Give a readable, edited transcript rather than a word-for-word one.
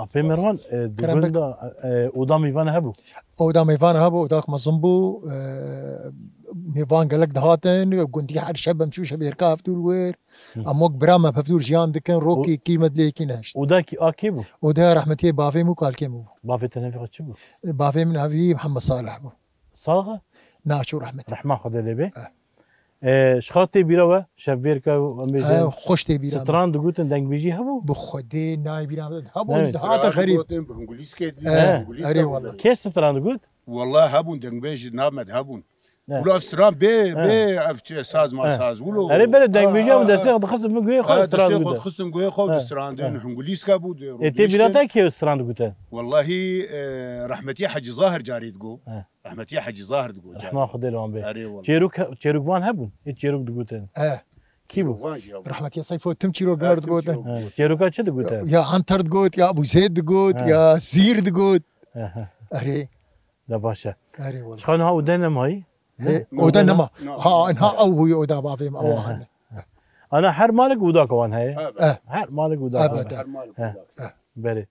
في مروان دوغندا اودا ميفان هبو اودا ميفان هبو وداك مزنبو ميفان قالك دهاتن قندي حد شب مشو شب يركاف دول وير اموك برامه بفدور جيان دكن روكي كلمه ليكي نهشت وداك اكيبو ودا رحمتي بافي مو قال كيمو بافي تنفي تشبو بافي من ابي محمد صالح بو صاغه ناشو رحمتي رحمه خد لبي شخاطي بيروا شفيركا وميزان خوشتي بيرا ستران دغوتن دنگ بيجي هبو بخدي ناي بيرا هبو هذا غريب بانجليز كيد اري والله كيف ستران دغوت والله هبون دنگ بيجي نامد هبون ولو ستران بي اف ساز ما ساز ولو اري بلد دنگ بيجي ودسي خص من خو ستران دغوت خصن غوي خو ستران دن انجليز كابو تي بيراتا كيف ستران دغوت والله رحمتي حج ظاهر جاري تقو رحمتي حج ظاهر تقو رحمه خد لهم بي تشيروك فان هبون تشيروك دغوتن كيبو رحمتي صيفو تم تشيروك نار دغوتن تشيروكا تش دغوتن يا عنتر دغوت يا ابو زيد دغوت يا زير دغوت اري لا باشا اري والله شلون ها ودنا ماي ودنا ها انها او ودا بافي ما انا حر مالك وداك وان هي حر مالك وداك ابدا بري